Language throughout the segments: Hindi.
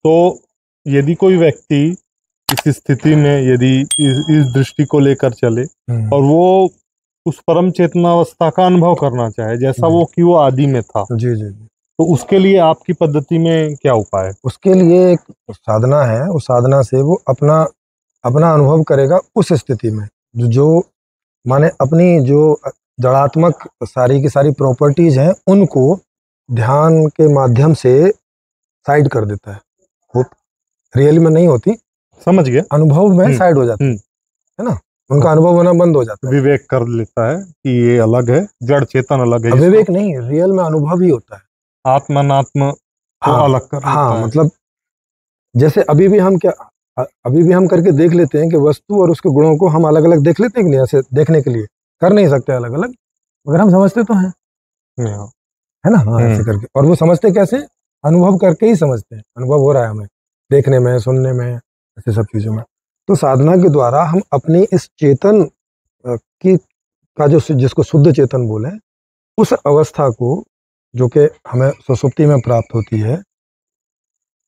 तो यदि कोई व्यक्ति इस स्थिति में यदि इस दृष्टि को लेकर चले और वो उस परम चेतनावस्था का अनुभव करना चाहे जैसा वो आदि में था, जी जी, तो उसके लिए आपकी पद्धति में क्या उपाय है? उसके लिए एक साधना है, उस साधना से वो अपना अपना अनुभव करेगा उस स्थिति में जो माने अपनी जो जड़ात्मक सारी की सारी प्रॉपर्टीज हैं उनको ध्यान के माध्यम से साइड कर देता है। वो रियल में नहीं होती, समझ गया, अनुभव में साइड हो जाती है ना, उनका अनुभव होना बंद हो जाता है। विवेक कर लेता है कि ये अलग है, जड़ चेतन अलग है। विवेक नहीं, रियल में अनुभव ही होता है, आत्मा अनात्मा को अलग कर लेता है। मतलब जैसे अभी भी हम करके देख लेते हैं कि वस्तु और उसके गुणों को हम अलग अलग देख लेते हैं कि नहीं, ऐसे देखने के लिए कर नहीं सकते अलग अलग, मगर हम समझते तो हैं, है ना। हाँ, ऐसे करके। और वो समझते कैसे? अनुभव करके ही समझते हैं, अनुभव हो रहा है हमें देखने में, सुनने में, ऐसे सब चीजों में। तो साधना के द्वारा हम अपनी इस चेतन की का जो जिसको शुद्ध चेतन बोले, उस अवस्था को जो कि हमें सुषुप्ति में प्राप्त होती है,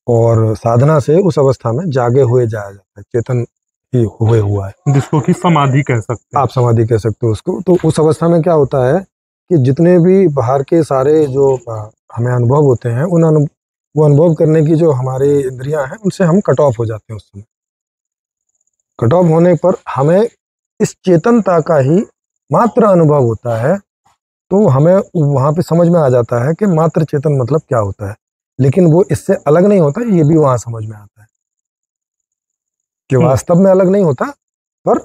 और साधना से उस अवस्था में जागे हुए जाया जाता है, चेतन ही हुए हुआ है, जिसको कि समाधि कह सकते हैं। आप समाधि कह सकते हो उसको। तो उस अवस्था में क्या होता है कि जितने भी बाहर के सारे जो हमें अनुभव होते हैं, वो अनुभव करने की जो हमारी इंद्रियां हैं उनसे हम कट ऑफ हो जाते हैं। उस समय कट ऑफ होने पर हमें इस चेतनता का ही मात्र अनुभव होता है। तो हमें वहां पे समझ में आ जाता है कि मात्र चेतन मतलब क्या होता है, लेकिन वो इससे अलग नहीं होता, ये भी वहां समझ में आता है कि वास्तव में अलग नहीं होता, पर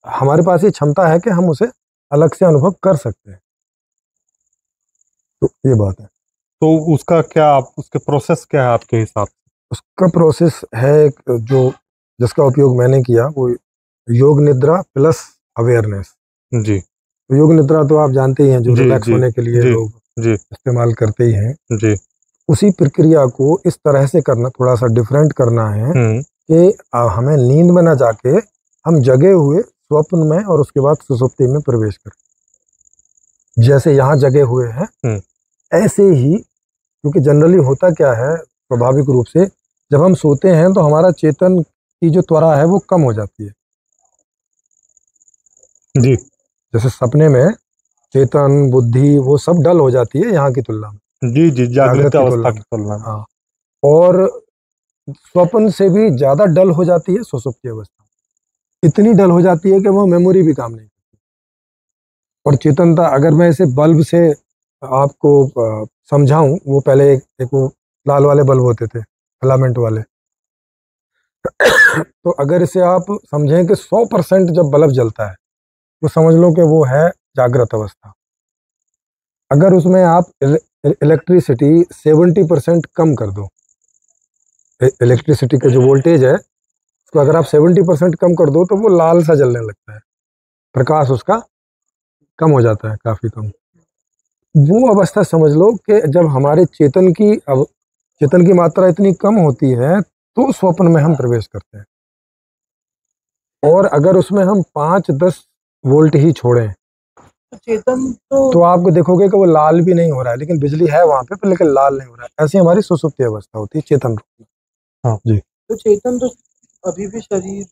हमारे पास ये क्षमता है कि हम उसे अलग से अनुभव कर सकते हैं। तो ये बात है। तो उसका क्या, उसके प्रोसेस क्या है आपके हिसाब से? उसका प्रोसेस है जो जिसका उपयोग मैंने किया, वो योग निद्रा प्लस अवेयरनेस। जी। तो योग निद्रा तो आप जानते ही हैं, जो रिलैक्स होने के लिए लोग इस्तेमाल करते ही हैं। जी। उसी प्रक्रिया को इस तरह से करना, थोड़ा सा डिफरेंट करना है कि हमें नींद में ना जाके हम जगे हुए स्वप्न में और उसके बाद सुषुप्ति में प्रवेश करें। जैसे यहाँ जगे हुए हैं ऐसे ही, क्योंकि जनरली होता क्या है, स्वाभाविक रूप से जब हम सोते हैं तो हमारा चेतन की जो त्वरा है वो कम हो जाती है। जी। जैसे सपने में चेतन बुद्धि वो सब डल हो जाती है यहाँ की तुलना में। जी जी, जागृत अवस्था की तुलना में। हाँ, और स्वप्न से भी ज्यादा डल हो जाती है सुषुप्ति अवस्था। इतनी डल हो जाती है कि वो मेमोरी भी काम नहीं करती। और चेतनता, अगर मैं इसे बल्ब से आपको समझाऊं, वो पहले एक वो लाल वाले बल्ब होते थे, फिलामेंट वाले। तो अगर इसे आप समझें कि 100% जब बल्ब जलता है तो समझ लो कि वो है जागृत अवस्था। अगर उसमें आप इलेक्ट्रिसिटी 70% कम कर दो, इलेक्ट्रिसिटी का जो वोल्टेज है उसको अगर आप 70% कम कर दो, तो वो लाल सा जलने लगता है, प्रकाश उसका कम हो जाता है, काफी कम। वो अवस्था समझ लो कि जब हमारे चेतन की मात्रा इतनी कम होती है तो स्वप्न में हम प्रवेश करते हैं। और अगर उसमें हम 5-10 वोल्ट ही छोड़ें चेतन, तो आप देखोगे कि वो लाल भी नहीं हो रहा है, लेकिन बिजली है वहां पे, पर लेकिन लाल नहीं हो रहा है। ऐसी हमारी सुषुप्ति अवस्था होती है चेतन रूप में। हाँ जी। तो चेतन तो अभी भी शरीर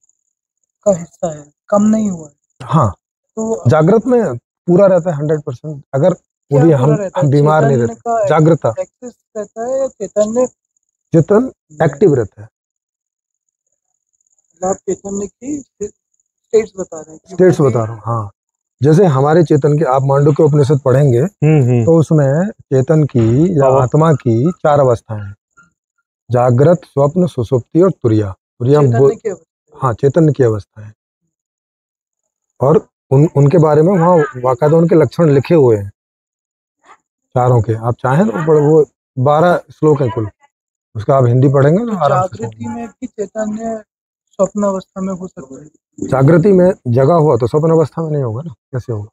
का हिस्सा है, कम नहीं हुआ है। हाँ, तो जागृत में पूरा रहता है 100%। अगर वो भी हम बीमार नहीं रहते, जागृता रहता है या चेतन एक्टिव रहता है। आप चेतन की स्टेट्स बता रहे हैं? स्टेट्स बता रहा हूँ, हाँ। जैसे हमारे चेतन के, आप मांडुक्य उपनिषद पढ़ेंगे तो उसमें चेतन की या आत्मा की 4 अवस्थाएं हैं, जागृत, स्वप्न, सुषुप्ति और तुरिया। हाँ, चेतन की अवस्था है। और उनके बारे में वहाँ वाकायदा उनके लक्षण लिखे हुए हैं चारों के। आप चाहें तो वो 12 श्लोक है कुल, उसका आप हिंदी पढ़ेंगे तो जागृति में भी चैतन्य स्वप्न अवस्था में हो सकता है। जागृति में जगा हुआ तो स्वप्न अवस्था में नहीं होगा ना, कैसे होगा?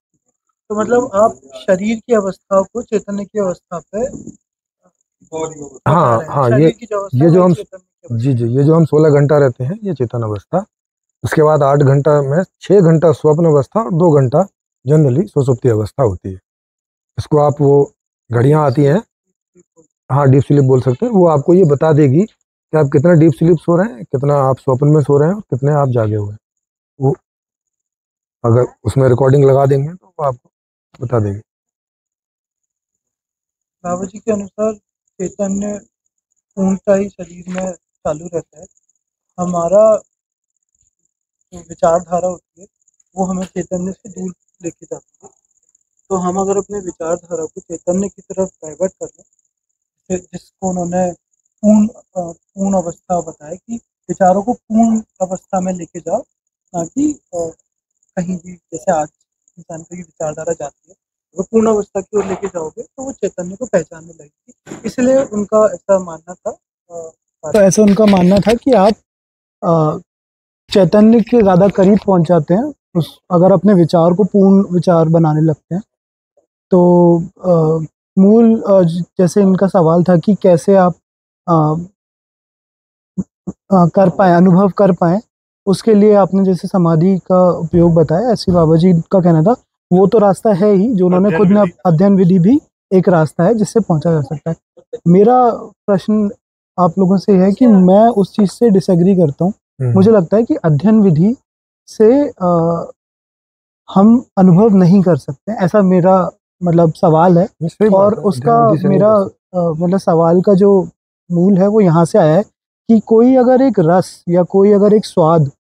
तो मतलब आप शरीर की अवस्था को चैतन्य की अवस्था पे, हाँ, ये जो हम ये जो हम 16 घंटा रहते हैं, ये चेतन अवस्था। उसके बाद 8 घंटा में 6 घंटा स्वप्न अवस्था और 2 घंटा जनरली सुषुप्ति अवस्था होती है। इसको आप, वो घड़ियां आती हैं, हाँ, डीप स्लीप बोल सकते हैं, वो आपको ये बता देगी कि आप कितना डीप स्लीप सो रहे हैं, कितना आप स्वप्न में सो रहे हैं और कितने आप जागे हुए हैं। वो अगर उसमें रिकॉर्डिंग लगा देंगे तो वो आपको बता देंगे। बाबा जी के अनुसार चैतन्य पूर्णता ही शरीर में चालू रहता है। हमारा जो विचारधारा होती है वो हमें चैतन्य से दूर लेके जाती है। तो हम अगर अपने विचारधारा को चैतन्य की तरफ डाइवर्ट कर लें, जिसको उन्होंने पूर्ण अवस्था बताया कि विचारों को पूर्ण अवस्था में लेके जाओ, ना कि कहीं भी जैसे आज इंसान की विचारधारा जाती है, वो पूर्ण अवस्था की ओर लेके जाओगे तो वो चैतन्य को पहचानने लगेगी। इसलिए उनका ऐसा मानना था। तो ऐसा उनका मानना था कि आप चैतन्य के ज़्यादा करीब पहुंच जाते हैं उस अगर अपने विचार को पूर्ण विचार बनाने लगते हैं। तो मूल जैसे इनका सवाल था कि कैसे आप कर पाए, अनुभव कर पाए, उसके लिए आपने जैसे समाधि का उपयोग बताया, ऐसे बाबा जी का कहना था वो तो रास्ता है ही, जो उन्होंने खुद ने अध्ययन विधि भी एक रास्ता है जिससे पहुंचा जा सकता है। मेरा प्रश्न आप लोगों से है कि मैं उस चीज़ से डिसएग्री करता हूँ। मुझे लगता है कि अध्ययन विधि से हम अनुभव नहीं कर सकते, ऐसा मेरा मतलब सवाल है। और उसका मेरा मतलब सवाल का जो मूल है वो यहाँ से आया है कि कोई अगर एक रस या कोई अगर एक स्वाद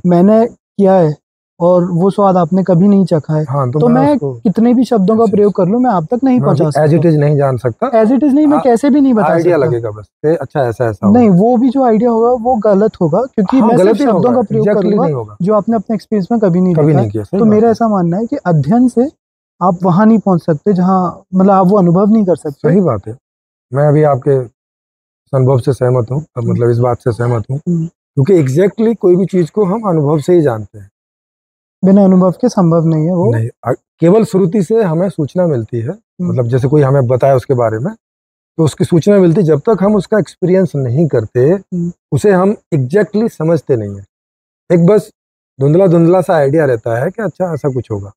मैंने किया है और वो स्वाद आपने कभी नहीं चखा है, हाँ, तो मैं कितने भी शब्दों का प्रयोग कर लूं मैं आप तक नहीं पहुंचा सकता। एज इट इज नहीं जान सकता, एज इट इज नहीं, मैं कैसे भी नहीं बता आइडिया सकता। लगेगा बस अच्छा ऐसा नहीं, वो भी जो आइडिया होगा वो गलत होगा, क्योंकि मैं सिर्फ शब्दों का प्रयोग करूंगा जो आपने अपने एक्सपीरियंस में कभी नहीं किया। तो मेरा ऐसा मानना है कि अध्ययन से आप वहां नहीं पहुंच सकते जहां मतलब आप वो अनुभव नहीं कर सकते। सही बात है, मैं अभी आपके अनुभव से सहमत हूँ, मतलब इस बात से सहमत हूँ, क्योंकि एग्जैक्टली कोई भी चीज को हम अनुभव से ही जानते हैं, बिना अनुभव के संभव नहीं है वो। नहीं, केवल श्रुति से हमें सूचना मिलती है, मतलब जैसे कोई हमें बताया उसके बारे में तो उसकी सूचना मिलती है, जब तक हम उसका एक्सपीरियंस नहीं करते उसे हम एग्जैक्टली समझते नहीं है। एक बस धुंधला धुंधला सा आइडिया रहता है कि अच्छा ऐसा कुछ होगा।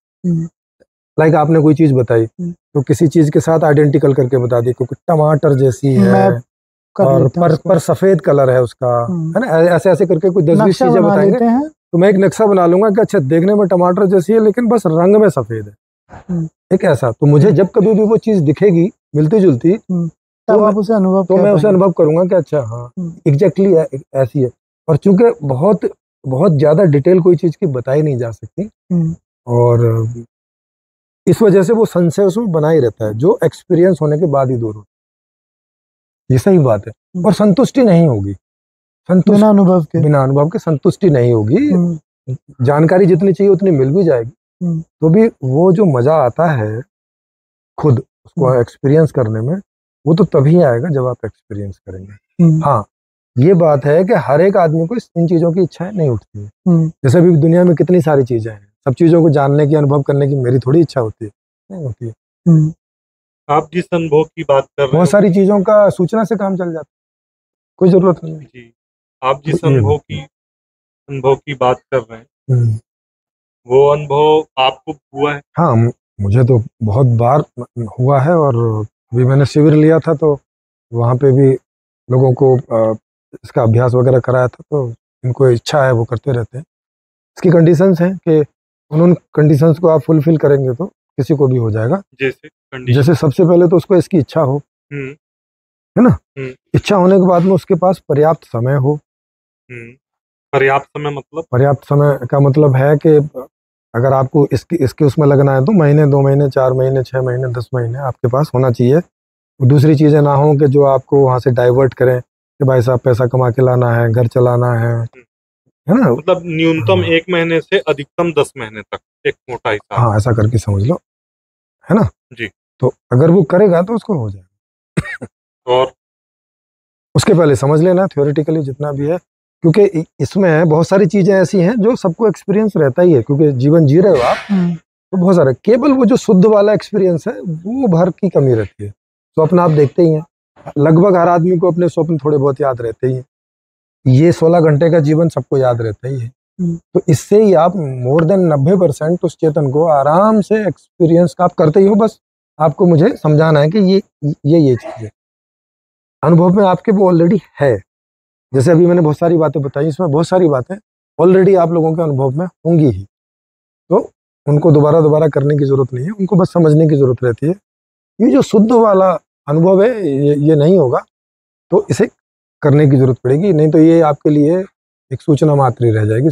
लाइक आपने कोई चीज बताई तो किसी चीज के साथ आइडेंटिकल करके बता दी, क्योंकि टमाटर जैसी है और पर सफेद कलर है उसका, है ना, ऐसे ऐसे करके कोई 10-20 चीजें बताएंगे तो मैं एक नक्शा बना लूंगा कि अच्छा देखने में टमाटर जैसी है लेकिन बस रंग में सफेद है, एक ऐसा। तो मुझे जब कभी भी वो चीज दिखेगी मिलती जुलती तो आप उसे अनुभव तो मैं उसे अनुभव करूंगा कि अच्छा हाँ एग्जैक्टली ऐसी है। और चूंकि बहुत बहुत ज्यादा डिटेल कोई चीज की बताई नहीं जा सकती और इस वजह से वो संशय उसमें बना ही रहता है, जो एक्सपीरियंस होने के बाद ही दूर होता है। ये सही बात है। और संतुष्टि नहीं होगी, बिना अनुभव के संतुष्टि नहीं होगी। जानकारी जितनी चाहिए उतनी मिल भी जाएगी तो भी वो जो मजा आता है खुद उसको एक्सपीरियंस करने में, वो तो तभी आएगा जब आप एक्सपीरियंस करेंगे। हाँ, ये बात है कि हर एक आदमी को इन चीजों की इच्छाएं नहीं उठती है। जैसे अभी दुनिया में कितनी सारी चीजें हैं, सब चीजों को जानने की, अनुभव करने की मेरी थोड़ी इच्छा होती है, नहीं होती है। आप जिस अनुभव की बात कर रहे हैं बहुत सारी चीजों का सूचना से काम चल जाता है, कोई जरूरत नहीं है। जी, आप जिस अनुभव की बात कर रहे हैं वो अनुभव आपको हुआ है? हाँ, मुझे तो बहुत बार हुआ है और अभी मैंने शिविर लिया था तो वहाँ पे भी लोगों को इसका अभ्यास वगैरह कराया था, तो इनको इच्छा है वो करते रहते हैं। इसकी कंडीशंस हैं कि उन कंडीशंस को आप फुलफिल करेंगे तो किसी को भी हो जाएगा। जैसे सबसे पहले तो उसको इसकी इच्छा हो, है ना, इच्छा होने के बाद में उसके पास पर्याप्त समय हो। पर्याप्त समय का मतलब है कि अगर आपको इसके उसमें लगना है तो महीने, 2 महीने, 4 महीने, 6 महीने, 10 महीने आपके पास होना चाहिए। दूसरी चीजें ना हो कि जो आपको वहां से डाइवर्ट करें कि भाई साहब पैसा कमा के लाना है, घर चलाना है ना, मतलब न्यूनतम 1 महीने से अधिकतम 10 महीने तक एक मोटा हिसाब। हाँ, ऐसा करके समझ लो, है ना जी। तो अगर वो करेगा तो उसको हो जाएगा। और उसके पहले समझ लेना थ्योरेटिकली जितना भी है, क्योंकि इसमें बहुत सारी चीजें ऐसी हैं जो सबको एक्सपीरियंस रहता ही है, क्योंकि जीवन जी रहे हो आप तो बहुत सारे, केवल वो जो शुद्ध वाला एक्सपीरियंस है वो भर की कमी रहती है। स्वप्न आप देखते ही हैं, लगभग हर आदमी को अपने स्वप्न थोड़े बहुत याद रहते ही हैं। ये 16 घंटे का जीवन सबको याद रहता ही है। तो इससे ही आप मोर देन 90% उस चेतन को आराम से एक्सपीरियंस आप करते ही हो। बस आपको मुझे समझाना है कि ये चीज है, अनुभव में आपके वो ऑलरेडी है, जैसे अभी मैंने बहुत सारी बातें बताई, इसमें बहुत सारी बातें ऑलरेडी आप लोगों के अनुभव में होंगी ही, तो उनको दोबारा दोबारा करने की जरूरत नहीं है, उनको बस समझने की जरूरत रहती है। ये जो शुद्ध वाला अनुभव है ये नहीं होगा, तो इसे करने की जरूरत पड़ेगी, नहीं तो ये आपके लिए एक सूचना मात्र ही रह जाएगी।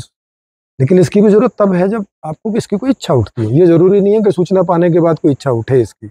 लेकिन इसकी भी जरूरत तब है जब आपको इसकी कोई इच्छा उठती है। ये जरूरी नहीं है कि सूचना पाने के बाद कोई इच्छा उठे इसकी।